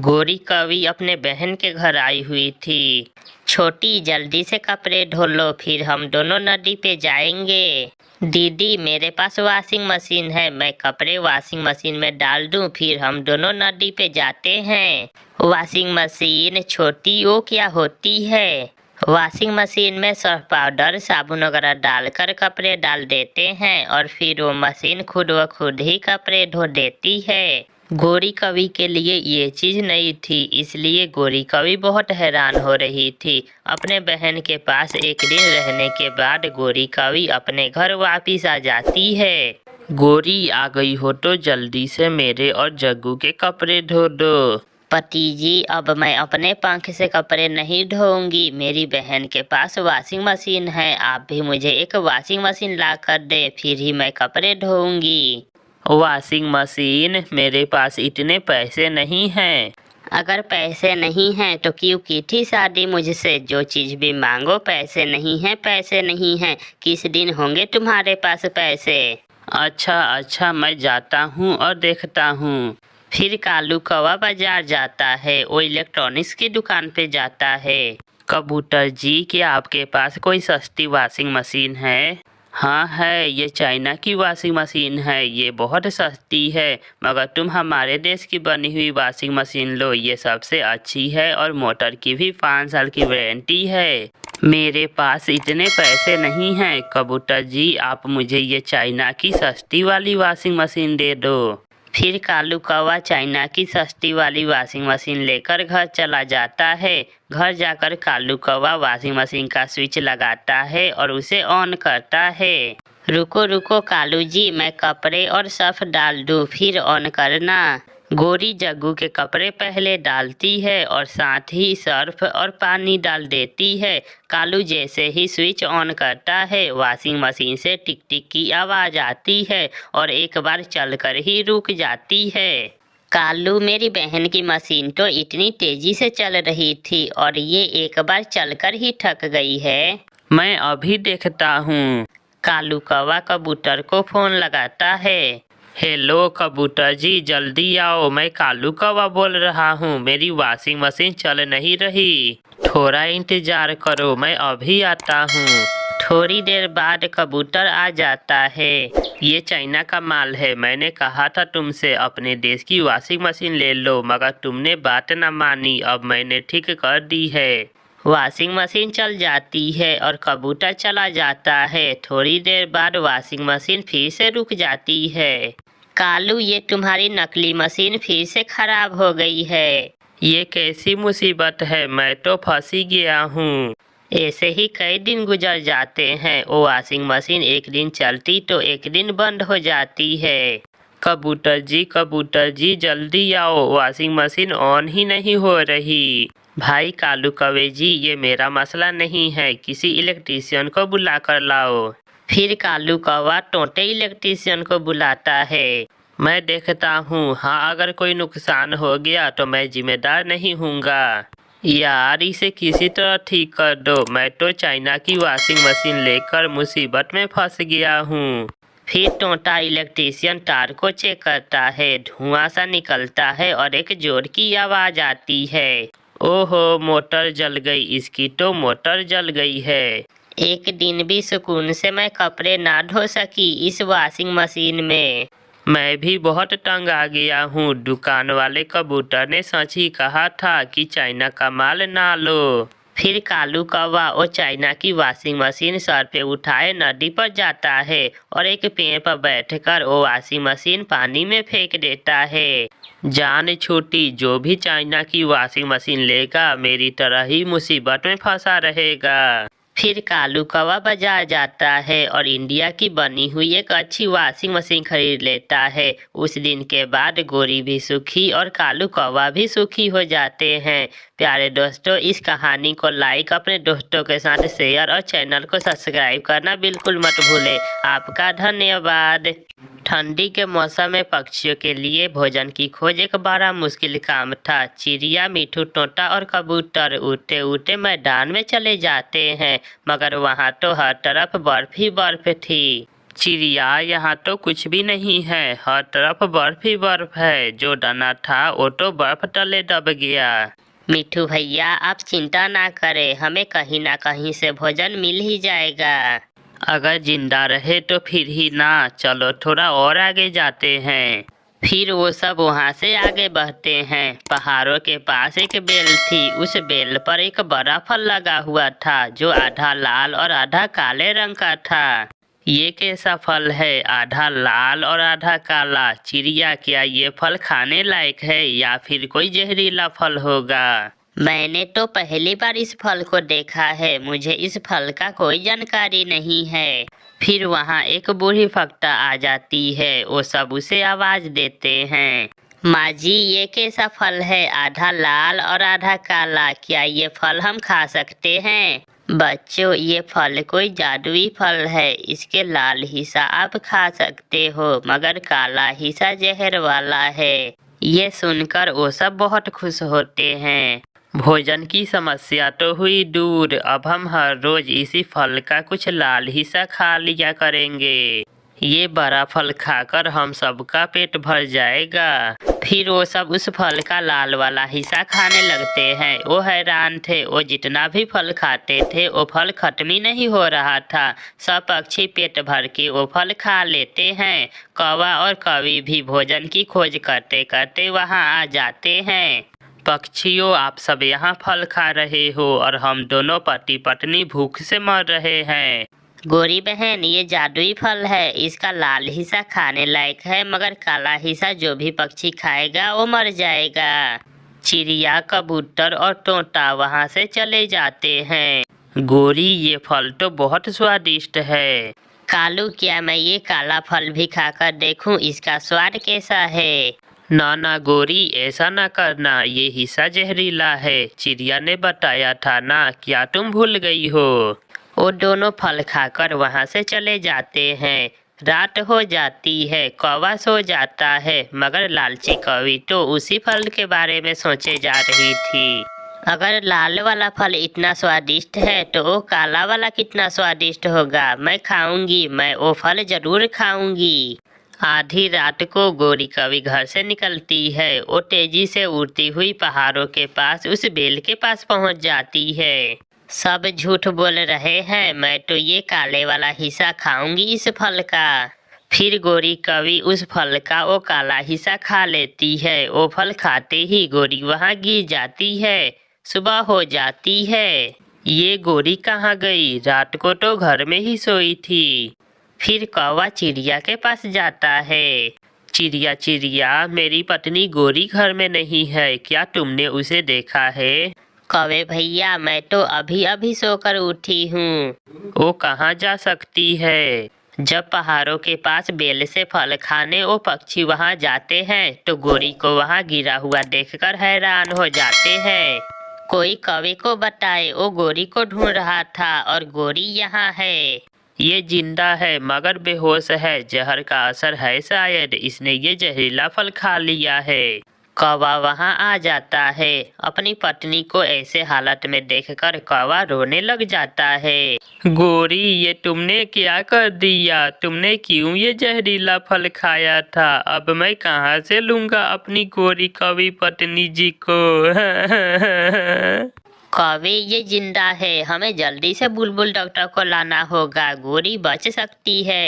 गोरी कवि अपने बहन के घर आई हुई थी। छोटी, जल्दी से कपड़े धो लो, फिर हम दोनों नदी पे जाएंगे। दीदी, मेरे पास वॉशिंग मशीन है, मैं कपड़े वॉशिंग मशीन में डाल दूं, फिर हम दोनों नदी पे जाते हैं। Washing machine? छोटी, वो क्या होती है? वॉशिंग मशीन में सर्फ पाउडर, साबुन वगैरह डालकर कपड़े डाल देते हैं और फिर वो मशीन खुद व खुद ही कपड़े धो देती है। गोरी कवि के लिए ये चीज नई थी, इसलिए गोरी कवि बहुत हैरान हो रही थी। अपने बहन के पास एक दिन रहने के बाद गोरी कवि अपने घर वापिस आ जाती है। गोरी, आ गई हो तो जल्दी से मेरे और जग्गू के कपड़े धो दो। पति जी, अब मैं अपने पंख से कपड़े नहीं धोऊंगी, मेरी बहन के पास वॉशिंग मशीन है। आप भी मुझे एक वॉशिंग मशीन ला कर दे, फिर ही मैं कपड़े धोऊंगी। Washing machine? मेरे पास इतने पैसे नहीं हैं। अगर पैसे नहीं हैं तो क्यों की थी शादी मुझसे? जो चीज भी मांगो, पैसे नहीं हैं, पैसे नहीं हैं। किस दिन होंगे तुम्हारे पास पैसे? अच्छा, मैं जाता हूँ और देखता हूँ। फिर कालू कौवा बाजार जाता है। वो इलेक्ट्रॉनिक्स की दुकान पे जाता है। कबूतर जी, क्या आपके पास कोई सस्ती वॉशिंग मशीन है? हाँ है, ये चाइना की वॉशिंग मशीन है, ये बहुत सस्ती है, मगर तुम हमारे देश की बनी हुई वॉशिंग मशीन लो, ये सबसे अच्छी है और मोटर की भी 5 साल की वारंटी है। मेरे पास इतने पैसे नहीं हैं। कबूतर जी, आप मुझे ये चाइना की सस्ती वाली वॉशिंग मशीन दे दो। फिर कालू कौवा चाइना की सस्ती वाली वॉशिंग मशीन लेकर घर चला जाता है। घर जाकर कालू कौवा वॉशिंग मशीन का स्विच लगाता है और उसे ऑन करता है। रुको कालू जी, मैं कपड़े और सर्फ डाल दूं, फिर ऑन करना। गोरी जग्गू के कपड़े पहले डालती है और साथ ही सर्फ और पानी डाल देती है। कालू जैसे ही स्विच ऑन करता है, वॉशिंग मशीन से टिक टिक की आवाज आती है और एक बार चलकर ही रुक जाती है। कालू, मेरी बहन की मशीन तो इतनी तेजी से चल रही थी और ये एक बार चलकर ही थक गई है। मैं अभी देखता हूँ। कालू कौवा कबूतर को फोन लगाता है। हेलो कबूतर जी, जल्दी आओ, मैं कालू कौवा बोल रहा हूँ, मेरी वॉशिंग मशीन चल नहीं रही। थोड़ा इंतजार करो, मैं अभी आता हूँ। थोड़ी देर बाद कबूतर आ जाता है। ये चाइना का माल है, मैंने कहा था तुमसे अपने देश की वॉशिंग मशीन ले लो, मगर तुमने बात न मानी, अब मैंने ठीक कर दी है। वॉशिंग मशीन चल जाती है और कबूतर चला जाता है। थोड़ी देर बाद वॉशिंग मशीन फिर से रुक जाती है। कालू, ये तुम्हारी नकली मशीन फिर से खराब हो गई है। ये कैसी मुसीबत है, मैं तो फंसी गया हूँ। ऐसे ही कई दिन गुजर जाते हैं। वो वॉशिंग मशीन एक दिन चलती तो एक दिन बंद हो जाती है। कबूतर जी जल्दी आओ, वॉशिंग मशीन ऑन ही नहीं हो रही। भाई कालू कौवे जी, ये मेरा मसला नहीं है, किसी इलेक्ट्रीशियन को बुला कर लाओ। फिर कालू कौवा टोंटे इलेक्ट्रीशियन को बुलाता है। मैं देखता हूँ, हाँ अगर कोई नुकसान हो गया तो मैं जिम्मेदार नहीं हूँगा। यार, इसे किसी तरह ठीक कर दो, मैं तो चाइना की वॉशिंग मशीन लेकर मुसीबत में फंस गया हूँ। फिर टोंटा इलेक्ट्रीशियन तार को चेक करता है। धुआं सा निकलता है और एक जोर की आवाज आती है। ओहो, मोटर जल गई, इसकी तो मोटर जल गई है। एक दिन भी सुकून से मैं कपड़े ना धो सकी इस वॉशिंग मशीन में। मैं भी बहुत तंग आ गया हूँ। दुकान वाले कबूतर ने सच ही कहा था कि चाइना का माल ना लो। फिर कालू कौवा वो चाइना की वॉशिंग मशीन सर पे उठाए नदी पर जाता है और एक पेड़ पर बैठकर वो वॉशिंग मशीन पानी में फेंक देता है। जान छूटी, जो भी चाइना की वॉशिंग मशीन लेगा मेरी तरह ही मुसीबत में फंसा रहेगा। फिर कालू कौवा बाजार जाता है और इंडिया की बनी हुई एक अच्छी वॉशिंग मशीन खरीद लेता है। उस दिन के बाद गोरी भी सुखी और कालू कौवा भी सुखी हो जाते हैं। प्यारे दोस्तों, इस कहानी को लाइक, अपने दोस्तों के साथ शेयर और चैनल को सब्सक्राइब करना बिल्कुल मत भूलें। आपका धन्यवाद। ठंडी के मौसम में पक्षियों के लिए भोजन की खोज एक बड़ा मुश्किल काम था। चिड़िया, मिठू, तोता और कबूतर उड़ते उड़ते मैदान में चले जाते हैं, मगर वहाँ तो हर तरफ बर्फ ही बर्फ थी। चिड़िया, यहाँ तो कुछ भी नहीं है, हर तरफ बर्फ ही बर्फ है। जो डना था वो तो बर्फ तले दब गया। मिठू भैया आप चिंता ना करें, हमें कहीं ना कहीं से भोजन मिल ही जाएगा। अगर जिंदा रहे तो फिर ही ना, चलो थोड़ा और आगे जाते हैं। फिर वो सब वहाँ से आगे बढ़ते हैं। पहाड़ों के पास एक बेल थी, उस बेल पर एक बड़ा फल लगा हुआ था जो आधा लाल और आधा काले रंग का था। ये कैसा फल है, आधा लाल और आधा काला? चिड़िया, क्या ये फल खाने लायक है या फिर कोई जहरीला फल होगा? मैंने तो पहली बार इस फल को देखा है, मुझे इस फल का कोई जानकारी नहीं है। फिर वहाँ एक बूढ़ी फक्ता आ जाती है, वो सब उसे आवाज देते हैं। माँ जी ये कैसा फल है, आधा लाल और आधा काला, क्या ये फल हम खा सकते हैं? बच्चों ये फल कोई जादुई फल है, इसके लाल हिस्सा आप खा सकते हो मगर काला हिस्सा जहर वाला है। ये सुनकर वो सब बहुत खुश होते हैं। भोजन की समस्या तो हुई दूर, अब हम हर रोज इसी फल का कुछ लाल हिस्सा खा लिया करेंगे। ये बड़ा फल खाकर हम सबका पेट भर जाएगा। फिर वो सब उस फल का लाल वाला हिस्सा खाने लगते हैं। वो हैरान थे, वो जितना भी फल खाते थे वो फल खत्म ही नहीं हो रहा था। सब पक्षी पेट भर के वो फल खा लेते हैं। कौवा और कौवी भी भोजन की खोज करते करते वहाँ आ जाते हैं। पक्षियों, आप सब यहाँ फल खा रहे हो और हम दोनों पति पत्नी भूख से मर रहे हैं। गोरी बहन ये जादुई फल है, इसका लाल हिस्सा खाने लायक है मगर काला हिस्सा जो भी पक्षी खाएगा वो मर जाएगा। चिड़िया, कबूतर और तोता वहाँ से चले जाते हैं। गोरी, ये फल तो बहुत स्वादिष्ट है। कालू, क्या मैं ये काला फल भी खाकर देखूं, इसका स्वाद कैसा है? ना ना गोरी, ऐसा ना करना, ये हिस्सा जहरीला है। चिड़िया ने बताया था ना, क्या तुम भूल गई हो? वो दोनों फल खाकर वहाँ से चले जाते हैं। रात हो जाती है, कौवा सो जाता है मगर लालची कौवी तो उसी फल के बारे में सोचे जा रही थी। अगर लाल वाला फल इतना स्वादिष्ट है तो वो काला वाला कितना स्वादिष्ट होगा। मैं खाऊंगी, मैं वो फल जरूर खाऊंगी। आधी रात को गोरी कौवी घर से निकलती है। वो तेजी से उड़ती हुई पहाड़ों के पास उस बेल के पास पहुंच जाती है। सब झूठ बोल रहे हैं, मैं तो ये काले वाला हिस्सा खाऊंगी इस फल का। फिर गोरी कौवी उस फल का वो काला हिस्सा खा लेती है। वो फल खाते ही गोरी वहाँ गिर जाती है। सुबह हो जाती है। ये गोरी कहाँ गई? रात को तो घर में ही सोई थी। फिर कौवा चिड़िया के पास जाता है। चिड़िया चिड़िया, मेरी पत्नी गोरी घर में नहीं है, क्या तुमने उसे देखा है? कौवे भैया, मैं तो अभी अभी सोकर उठी हूँ। वो कहाँ जा सकती है? जब पहाड़ों के पास बेल से फल खाने वो पक्षी वहाँ जाते हैं तो गोरी को वहाँ गिरा हुआ देखकर हैरान हो जाते हैं। कोई कौवे को बताए, वो गोरी को ढूंढ रहा था और गोरी यहाँ है। ये जिंदा है मगर बेहोश है, जहर का असर है शायद, इसने ये जहरीला फल खा लिया है। कौवा वहाँ आ जाता है। अपनी पत्नी को ऐसे हालत में देखकर कौवा रोने लग जाता है। गोरी, ये तुमने क्या कर दिया? तुमने क्यों ये जहरीला फल खाया था? अब मैं कहाँ से लूँगा अपनी गोरी कौवी पत्नी जी को? कौवे, ये जिंदा है, हमें जल्दी से बुलबुल डॉक्टर को लाना होगा, गोरी बच सकती है।